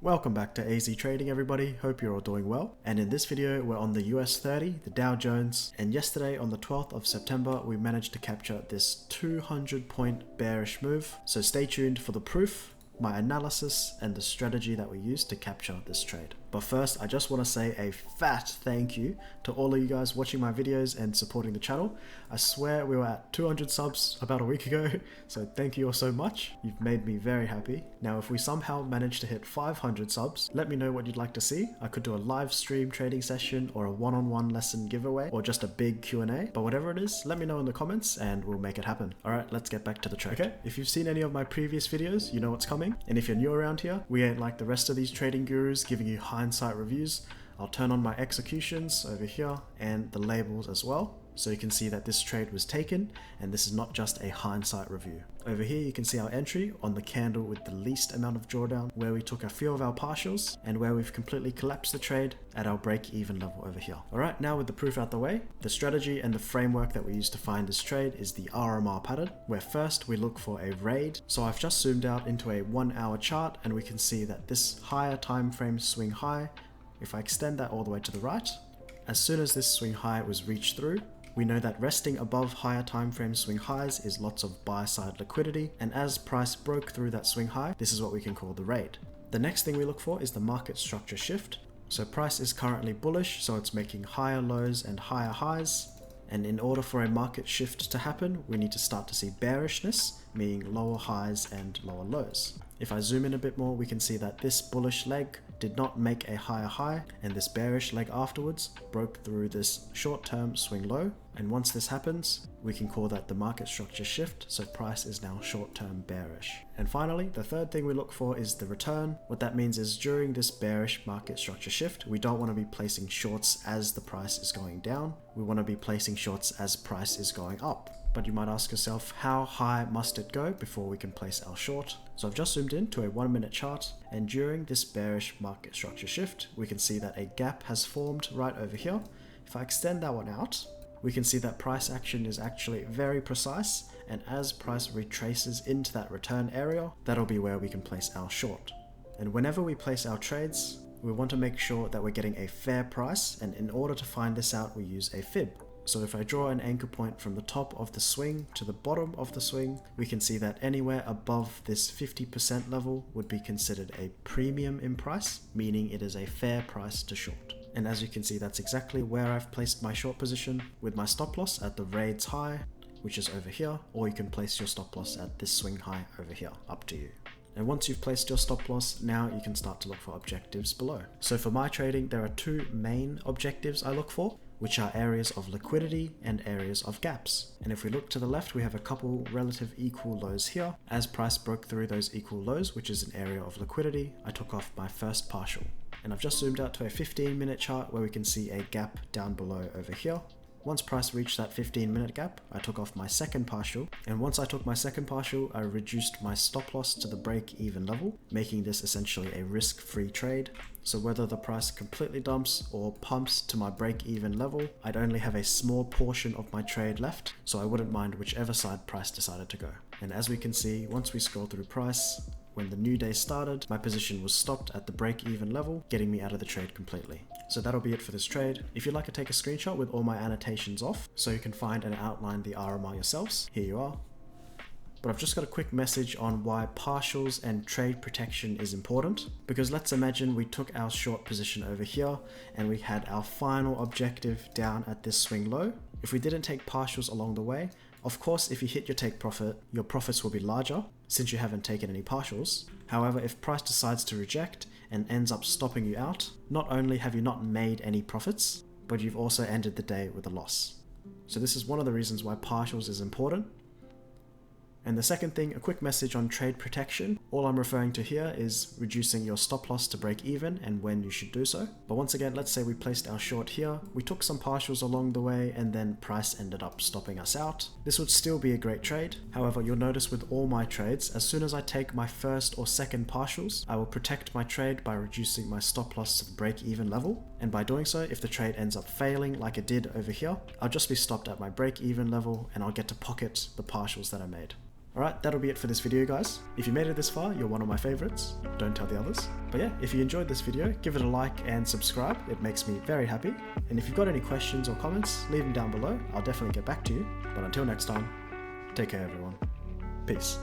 Welcome back to AZ Trading, everybody. Hope you're all doing well. And in this video, we're on the US 30, the Dow Jones. And yesterday on the 12th of September, we managed to capture this 200-point bearish move. So stay tuned for the proof, my analysis, and the strategy that we used to capture this trade. But first, I just want to say a fat thank you to all of you guys watching my videos and supporting the channel. I swear we were at 200 subs about a week ago, so thank you all so much. You've made me very happy. Now, if we somehow manage to hit 500 subs, let me know what you'd like to see. I could do a live stream trading session or a one-on-one lesson giveaway or just a big Q&A, but whatever it is, let me know in the comments and we'll make it happen. All right, let's get back to the trade. Okay, if you've seen any of my previous videos, you know what's coming. And if you're new around here, we ain't like the rest of these trading gurus giving you hindsight reviews. I'll turn on my executions over here and the labels as well, so you can see that this trade was taken and this is not just a hindsight review. Over here you can see our entry on the candle with the least amount of drawdown, where we took a few of our partials and where we've completely collapsed the trade at our break-even level over here. Alright, now with the proof out the way, the strategy and the framework that we use to find this trade is the RMR Pattern, where first we look for a raid. So I've just zoomed out into a 1 hour chart and we can see that this higher time frame swing high, if I extend that all the way to the right, as soon as this swing high was reached through, we know that resting above higher time frame swing highs is lots of buy side liquidity, and as price broke through that swing high, this is what we can call the raid. The next thing we look for is the market structure shift. So price is currently bullish, so it's making higher lows and higher highs, and in order for a market shift to happen, we need to start to see bearishness, meaning lower highs and lower lows. If I zoom in a bit more, we can see that this bullish leg did not make a higher high, and this bearish leg afterwards broke through this short-term swing low. And once this happens, we can call that the market structure shift, so price is now short-term bearish. And finally, the third thing we look for is the return. What that means is during this bearish market structure shift, we don't want to be placing shorts as the price is going down. We want to be placing shorts as price is going up. But you might ask yourself, how high must it go before we can place our short? So I've just zoomed in to a 1 minute chart, and during this bearish market structure shift, we can see that a gap has formed right over here. If I extend that one out, we can see that price action is actually very precise, and as price retraces into that return area, that'll be where we can place our short. And whenever we place our trades, we want to make sure that we're getting a fair price, and in order to find this out, we use a fib. So if I draw an anchor point from the top of the swing to the bottom of the swing, we can see that anywhere above this 50% level would be considered a premium in price, meaning it is a fair price to short. And as you can see, that's exactly where I've placed my short position, with my stop loss at the raid's high, which is over here, or you can place your stop loss at this swing high over here, up to you. And once you've placed your stop loss, now you can start to look for objectives below. So for my trading, there are two main objectives I look for, which are areas of liquidity and areas of gaps. And if we look to the left, we have a couple relative equal lows here. As price broke through those equal lows, which is an area of liquidity, I took off my first partial. And I've just zoomed out to a 15-minute chart where we can see a gap down below over here. Once price reached that 15-minute gap, I took off my second partial, and once I took my second partial, I reduced my stop loss to the break-even level, making this essentially a risk-free trade. So whether the price completely dumps or pumps to my break-even level, I'd only have a small portion of my trade left, so I wouldn't mind whichever side price decided to go. And as we can see, once we scroll through price, when the new day started, my position was stopped at the break-even level, getting me out of the trade completely. So that'll be it for this trade. If you'd like to take a screenshot with all my annotations off, so you can find and outline the RMR yourselves, here you are. But I've just got a quick message on why partials and trade protection is important. Because let's imagine we took our short position over here and we had our final objective down at this swing low. If we didn't take partials along the way, of course, if you hit your take profit, your profits will be larger since you haven't taken any partials. However, if price decides to reject and ends up stopping you out, not only have you not made any profits, but you've also ended the day with a loss. So this is one of the reasons why partials is important. And the second thing, a quick message on trade protection. All I'm referring to here is reducing your stop loss to break even and when you should do so. But once again, let's say we placed our short here, we took some partials along the way, and then price ended up stopping us out. This would still be a great trade. However, you'll notice with all my trades, as soon as I take my first or second partials, I will protect my trade by reducing my stop loss to the break even level. And by doing so, if the trade ends up failing like it did over here, I'll just be stopped at my break even level and I'll get to pocket the partials that I made. Alright, that'll be it for this video, guys. If you made it this far, you're one of my favorites. Don't tell the others. But yeah, if you enjoyed this video, give it a like and subscribe. It makes me very happy. And if you've got any questions or comments, leave them down below. I'll definitely get back to you. But until next time, take care everyone. Peace.